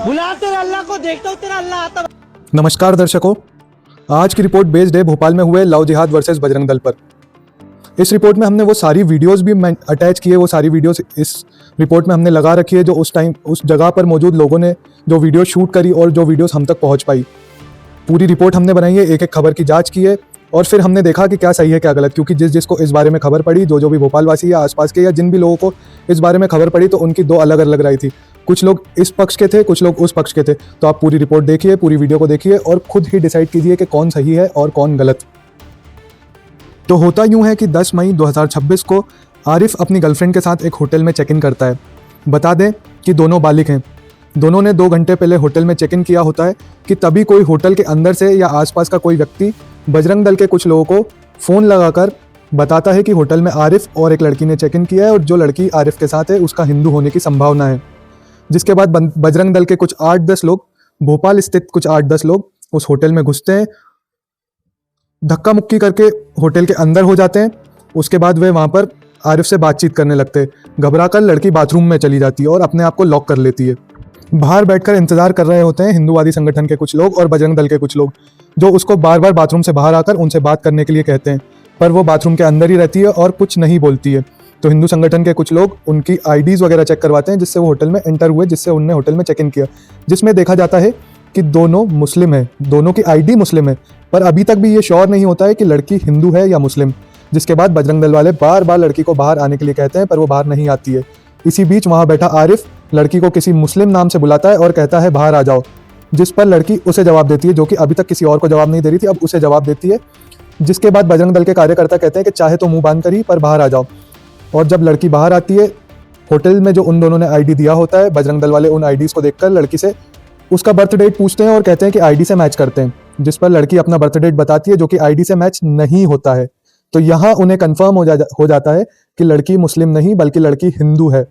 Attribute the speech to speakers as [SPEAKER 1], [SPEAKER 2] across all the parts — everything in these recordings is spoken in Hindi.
[SPEAKER 1] बुला तेरे अल्लाह को, देखता हूँ तेरा अल्लाह आता।
[SPEAKER 2] नमस्कार दर्शकों, आज की रिपोर्ट बेस्ड है भोपाल में हुए लव जिहाद वर्सेस बजरंग दल पर। इस रिपोर्ट में हमने वो सारी वीडियोस भी अटैच किए, वो सारी वीडियोस इस रिपोर्ट में हमने लगा रखी है जो उस टाइम उस जगह पर मौजूद लोगों ने जो वीडियो शूट करी और जो वीडियोस हम तक पहुंच पाई। पूरी रिपोर्ट हमने बनाई है, एक एक खबर की जांच की है और फिर हमने देखा कि क्या सही है क्या गलत, क्योंकि जिसको इस बारे में खबर पड़ी, जो भी भोपाल वासी या आसपास के या जिन भी लोगों को इस बारे में खबर पड़ी, तो उनकी दो अलग अलग राय थी। कुछ लोग इस पक्ष के थे, कुछ लोग उस पक्ष के थे। तो आप पूरी रिपोर्ट देखिए, पूरी वीडियो को देखिए और खुद ही डिसाइड कीजिए कि कौन सही है और कौन गलत। तो होता यूं है कि 10 मई 2026 को आरिफ अपनी गर्लफ्रेंड के साथ एक होटल में चेक इन करता है। बता दें कि दोनों बालिग हैं। दोनों ने 2 घंटे पहले होटल में चेक इन किया होता है कि तभी कोई होटल के अंदर से या आसपास का कोई व्यक्ति बजरंग दल के कुछ लोगों को फ़ोन लगाकर बताता है कि होटल में आरिफ और एक लड़की ने चेक इन किया है और जो लड़की आरिफ के साथ है उसका हिंदू होने की संभावना है। जिसके बाद बजरंग दल के कुछ 8-10 लोग, भोपाल स्थित कुछ 8-10 लोग उस होटल में घुसते हैं, धक्का मुक्की करके होटल के अंदर हो जाते हैं। उसके बाद वे वहाँ पर आरिफ से बातचीत करने लगते हैं। घबराकर लड़की बाथरूम में चली जाती है और अपने आप को लॉक कर लेती है। बाहर बैठकर इंतजार कर रहे होते हैं हिंदूवादी संगठन के कुछ लोग और बजरंग दल के कुछ लोग, जो उसको बार बार बाथरूम से बाहर आकर उनसे बात करने के लिए कहते हैं, पर वो बाथरूम के अंदर ही रहती है और कुछ नहीं बोलती है। तो हिंदू संगठन के कुछ लोग उनकी आईडीज़ वगैरह चेक करवाते हैं जिससे वो होटल में एंटर हुए, जिससे उनने होटल में चेक इन किया, जिसमें देखा जाता है कि दोनों मुस्लिम है, दोनों की आईडी मुस्लिम है, पर अभी तक भी ये श्योर नहीं होता है कि लड़की हिंदू है या मुस्लिम। जिसके बाद बजरंग दल वाले बार बार लड़की को बाहर आने के लिए कहते हैं, पर वो बाहर नहीं आती है। इसी बीच वहाँ बैठा आरिफ लड़की को किसी मुस्लिम नाम से बुलाता है और कहता है बाहर आ जाओ, जिस पर लड़की उसे जवाब देती है, जो कि अभी तक किसी और को जवाब नहीं दे रही थी, अब उसे जवाब देती है। जिसके बाद बजरंग दल के कार्यकर्ता कहते हैं कि चाहे तो मुंह बांध कर ही पर बाहर आ जाओ। और जब लड़की बाहर आती है, होटल में जो उन दोनों ने आईडी दिया होता है, बजरंग दल वाले उन आईडीज़ को देखकर लड़की से उसका बर्थ डेट पूछते हैं और कहते हैं कि आईडी से मैच करते हैं, जिस पर लड़की अपना बर्थ डेट बताती है जो कि आईडी से मैच नहीं होता है। तो यहाँ उन्हें कंफर्म हो जाता है कि लड़की मुस्लिम नहीं बल्कि लड़की हिंदू है।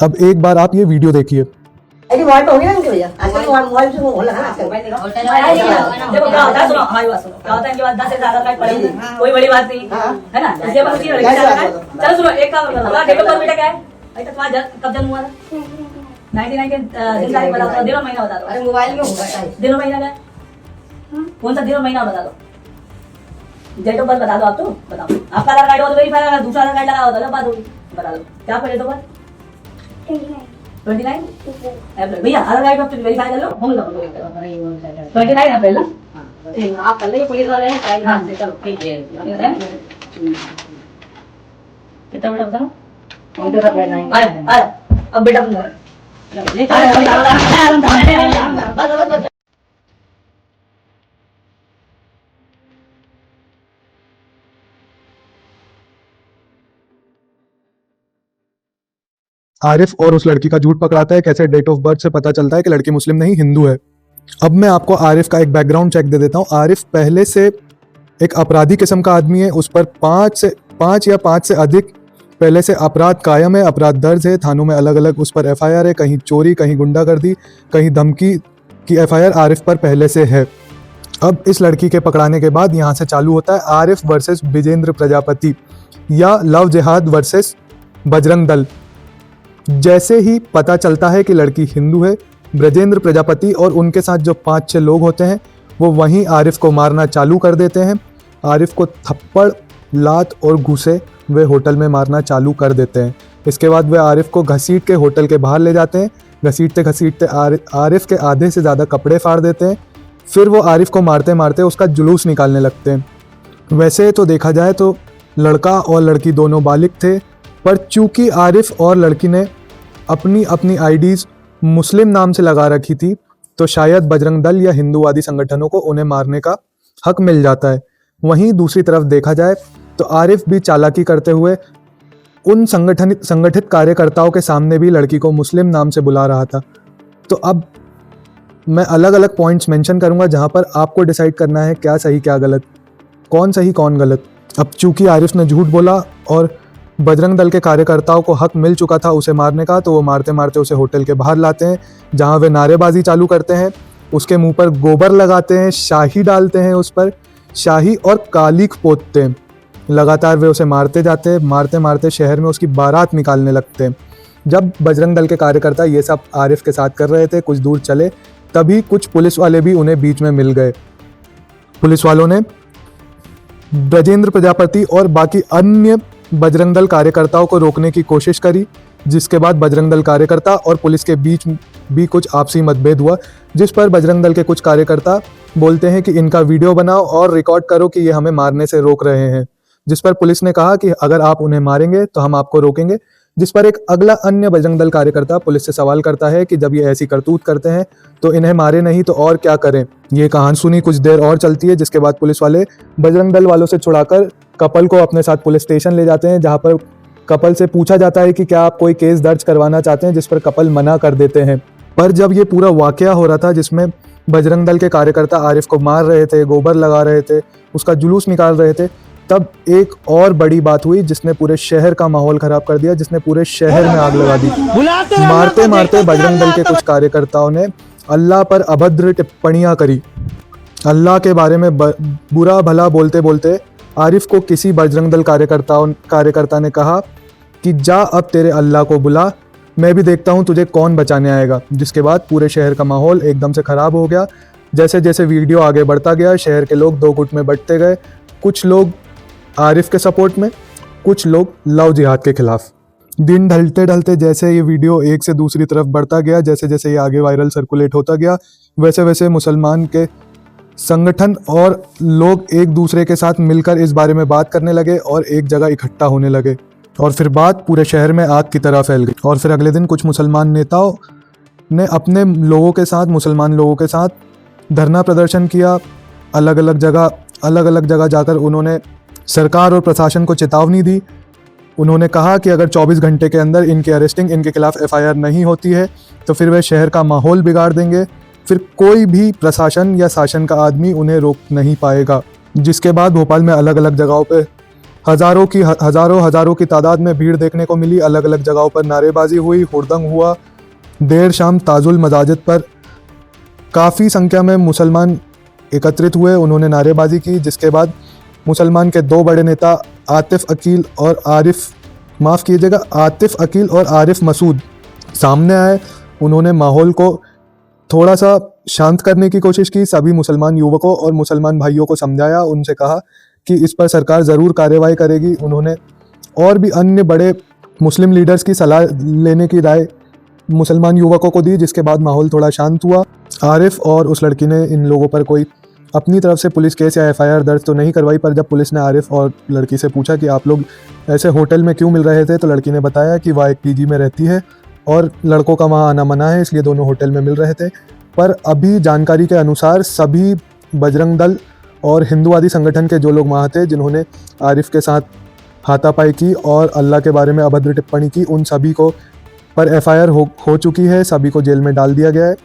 [SPEAKER 2] अब एक बार आप ये वीडियो देखिए।
[SPEAKER 3] अरे मोबाइल पे हो गया ना भैया, आजकल मोबाइल से हो लगा ना आजकल।
[SPEAKER 4] देखो क्या होता है, सुनो हमारी बात सुनो, क्या होता है इनके पास 10 से ज्यादा कार्ड पड़े, कोई बड़ी बात नहीं है ना। इसके बाद उसी लड़की का चलो सुनो, एक काम करो, डेट ऑफ बर्थ बेटा क्या है? अभी तक तुम्हारा कब जन्म हुआ था? 99 के दिन तारीख बता दो, दिन और महीना बता दो।
[SPEAKER 3] अरे मोबाइल में होगा,
[SPEAKER 4] दिन और महीना क्या है? कौन सा दिन और महीना बता दो, डेट ऑफ बर्थ बता दो। आप तो बताओ, आपका आधार कार्ड हो तो वेरीफाई, अगर दूसरा आधार कार्ड लगा हो तो अलग बात होगी। बता दो क्या पड़े डेट ऑफ बर्थ? 29 भैया आधार कार्ड आप वेरीफाई कर लो, होंगे 29 अप्रैल ना।
[SPEAKER 3] आप कर लीजिए, पुलिस वाले हैं।
[SPEAKER 4] हाँ चलो ठीक है। कितना बेटा बताओ? अब बेटा तुम
[SPEAKER 2] आरिफ और उस लड़की का झूठ पकड़ाता है, कैसे डेट ऑफ बर्थ से पता चलता है कि लड़की मुस्लिम नहीं हिंदू है। अब मैं आपको आरिफ का एक बैकग्राउंड चेक दे देता हूँ। आरिफ पहले से एक अपराधी किस्म का आदमी है, उस पर 5 या 5 से अधिक पहले से अपराध कायम है, अपराध दर्ज है, थानों में अलग अलग उस पर एफआईआर है, कहीं चोरी, कहीं गुंडागर्दी, कहीं धमकी की एफआईआर आरिफ पर पहले से है। अब इस लड़की के पकड़ाने के बाद यहाँ से चालू होता है आरिफ वर्सेस विजेंद्र प्रजापति या लव जिहाद वर्सेस बजरंग दल। जैसे ही पता चलता है कि लड़की हिंदू है, ब्रजेंद्र प्रजापति और उनके साथ जो 5-6 लोग होते हैं वो वहीं आरिफ को मारना चालू कर देते हैं। आरिफ को थप्पड़, लात और घूंसे वे होटल में मारना चालू कर देते हैं। इसके बाद वे आरिफ को घसीट के होटल के बाहर ले जाते हैं। घसीटते घसीटते आरिफ के आधे से ज़्यादा कपड़े फाड़ देते हैं। फिर वो आरिफ को मारते मारते उसका जुलूस निकालने लगते हैं। वैसे तो देखा जाए तो लड़का और लड़की दोनों बालिग थे, पर चूंकि आरिफ और लड़की ने अपनी अपनी आईडीज़ मुस्लिम नाम से लगा रखी थी, तो शायद बजरंग दल या हिंदूवादी संगठनों को उन्हें मारने का हक मिल जाता है। वहीं दूसरी तरफ देखा जाए तो आरिफ भी चालाकी करते हुए उन संगठित कार्यकर्ताओं के सामने भी लड़की को मुस्लिम नाम से बुला रहा था। तो अब मैं अलग अलग पॉइंट्स मेंशन करूंगा जहां पर आपको डिसाइड करना है क्या सही क्या गलत, कौन सही कौन गलत। अब चूंकि आरिफ ने झूठ बोला और बजरंग दल के कार्यकर्ताओं को हक मिल चुका था उसे मारने का, तो वो मारते मारते उसे होटल के बाहर लाते हैं, जहां वे नारेबाजी चालू करते हैं, उसके मुंह पर गोबर लगाते हैं, शाही डालते हैं, उस पर शाही और कालीख पोतते हैं। लगातार वे उसे मारते जाते हैं, मारते मारते शहर में उसकी बारात निकालने लगते हैं। जब बजरंग दल के कार्यकर्ता ये सब आरिफ के साथ कर रहे थे, कुछ दूर चले तभी कुछ पुलिस वाले भी उन्हें बीच में मिल गए। पुलिस वालों ने ब्रजेंद्र प्रजापति और बाकी अन्य बजरंग दल कार्यकर्ताओं को रोकने की कोशिश करी, जिसके बाद बजरंग दल कार्यकर्ता और पुलिस के बीच भी कुछ आपसी मतभेद हुआ, जिस पर बजरंग दल के कुछ कार्यकर्ता बोलते हैं कि इनका वीडियो बनाओ और रिकॉर्ड करो कि ये हमें मारने से रोक रहे हैं, जिस पर पुलिस ने कहा कि अगर आप उन्हें मारेंगे तो हम आपको रोकेंगे। जिस पर एक अगला अन्य बजरंग दल कार्यकर्ता पुलिस से सवाल करता है कि जब ये ऐसी करतूत करते हैं तो इन्हें मारे नहीं तो और क्या करें। ये कहासुनी कुछ देर और चलती है, जिसके बाद पुलिस वाले बजरंग दल वालों से छुड़ाकर कपल को अपने साथ पुलिस स्टेशन ले जाते हैं, जहां पर कपल से पूछा जाता है कि क्या आप कोई केस दर्ज करवाना चाहते हैं, जिस पर कपल मना कर देते हैं। पर जब ये पूरा वाकया हो रहा था जिसमें बजरंग दल के कार्यकर्ता आरिफ को मार रहे थे, गोबर लगा रहे थे, उसका जुलूस निकाल रहे थे, तब एक और बड़ी बात हुई जिसने पूरे शहर का माहौल खराब कर दिया, जिसने पूरे शहर में आग लगा दी। मारते मारते बजरंग दल के कुछ कार्यकर्ताओं ने अल्लाह पर अभद्र टिप्पणियां करी। अल्लाह के बारे में बुरा भला बोलते बोलते आरिफ को किसी बजरंग दल कार्यकर्ता ने कहा कि जा अब तेरे अल्लाह को बुला, मैं भी देखता हूँ तुझे कौन बचाने आएगा। जिसके बाद पूरे शहर का माहौल एकदम से ख़राब हो गया। जैसे जैसे वीडियो आगे बढ़ता गया, शहर के लोग दो गुट में बंटते गए, कुछ लोग आरिफ के सपोर्ट में, कुछ लोग लव जिहाद के खिलाफ। दिन ढलते ढलते जैसे ये वीडियो एक से दूसरी तरफ बढ़ता गया, जैसे जैसे ये आगे वायरल सर्कुलेट होता गया, वैसे वैसे मुसलमान के संगठन और लोग एक दूसरे के साथ मिलकर इस बारे में बात करने लगे और एक जगह इकट्ठा होने लगे, और फिर बात पूरे शहर में आग की तरह फैल गई। और फिर अगले दिन कुछ मुसलमान नेताओं ने अपने लोगों के साथ, मुसलमान लोगों के साथ धरना प्रदर्शन किया। अलग अलग जगह जाकर उन्होंने सरकार और प्रशासन को चेतावनी दी। उन्होंने कहा कि अगर 24 घंटे के अंदर इनकी अरेस्टिंग, इनके खिलाफ FIR नहीं होती है तो फिर वे शहर का माहौल बिगाड़ देंगे, फिर कोई भी प्रशासन या शासन का आदमी उन्हें रोक नहीं पाएगा। जिसके बाद भोपाल में अलग अलग जगहों पे हज़ारों की तादाद में भीड़ देखने को मिली। अलग अलग जगहों पर नारेबाजी हुई, हुड़दंग हुआ। देर शाम ताजुल मसाजिद पर काफ़ी संख्या में मुसलमान एकत्रित हुए, उन्होंने नारेबाजी की। जिसके बाद मुसलमान के दो बड़े नेता आतिफ अकील और आरिफ मसूद सामने आए। उन्होंने माहौल को थोड़ा सा शांत करने की कोशिश की। सभी मुसलमान युवकों और मुसलमान भाइयों को समझाया, उनसे कहा कि इस पर सरकार ज़रूर कार्रवाई करेगी। उन्होंने और भी अन्य बड़े मुस्लिम लीडर्स की सलाह लेने की राय मुसलमान युवकों को दी, जिसके बाद माहौल थोड़ा शांत हुआ। आरिफ और उस लड़की ने इन लोगों पर कोई अपनी तरफ से पुलिस केस या FIR दर्ज तो नहीं करवाई, पर जब पुलिस ने आरिफ और लड़की से पूछा कि आप लोग ऐसे होटल में क्यों मिल रहे थे, तो लड़की ने बताया कि वह एक PG में रहती है और लड़कों का वहाँ आना मना है, इसलिए दोनों होटल में मिल रहे थे। पर अभी जानकारी के अनुसार सभी बजरंग दल और हिंदूवादी संगठन के जो लोग वहाँ थे, जिन्होंने आरिफ के साथ हाथापाई की और अल्लाह के बारे में अभद्र टिप्पणी की, उन सभी को पर FIR हो चुकी है, सभी को जेल में डाल दिया गया है।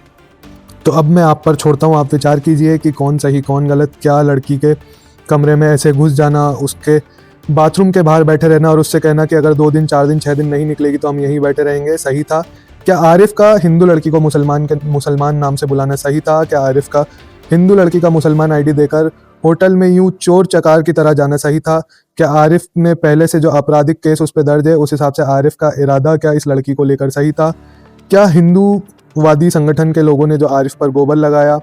[SPEAKER 2] तो अब मैं आप पर छोड़ता हूँ, आप विचार कीजिए कि कौन सही कौन गलत। क्या लड़की के कमरे में ऐसे घुस जाना, उसके बाथरूम के बाहर बैठे रहना और उससे कहना कि अगर 2 दिन 4 दिन 6 दिन नहीं निकलेगी तो हम यहीं बैठे रहेंगे, सही था? क्या आरिफ का हिंदू लड़की को मुसलमान नाम से बुलाना सही था? क्या आरिफ का हिंदू लड़की का मुसलमान ID देकर होटल में यूं चोर चकार की तरह जाना सही था? क्या आरिफ ने पहले से जो आपराधिक केस उस पर दर्ज है, उस हिसाब से आरिफ का इरादा क्या इस लड़की को लेकर सही था? क्या हिंदूवादी संगठन के लोगों ने जो आरिफ पर गोबर लगाया,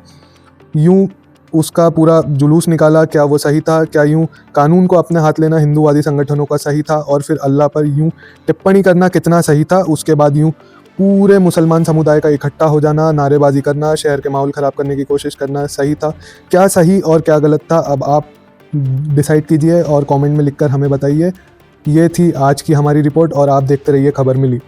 [SPEAKER 2] यूं उसका पूरा जुलूस निकाला, क्या वो सही था? क्या यूं कानून को अपने हाथ लेना हिंदूवादी संगठनों का सही था? और फिर अल्लाह पर यूं टिप्पणी करना कितना सही था? उसके बाद यूं पूरे मुसलमान समुदाय का इकट्ठा हो जाना, नारेबाजी करना, शहर के माहौल ख़राब करने की कोशिश करना सही था? क्या सही और क्या गलत था, अब आप डिसाइड कीजिए और कमेंट में लिखकर हमें बताइए। ये थी आज की हमारी रिपोर्ट और आप देखते रहिए खबर मिली।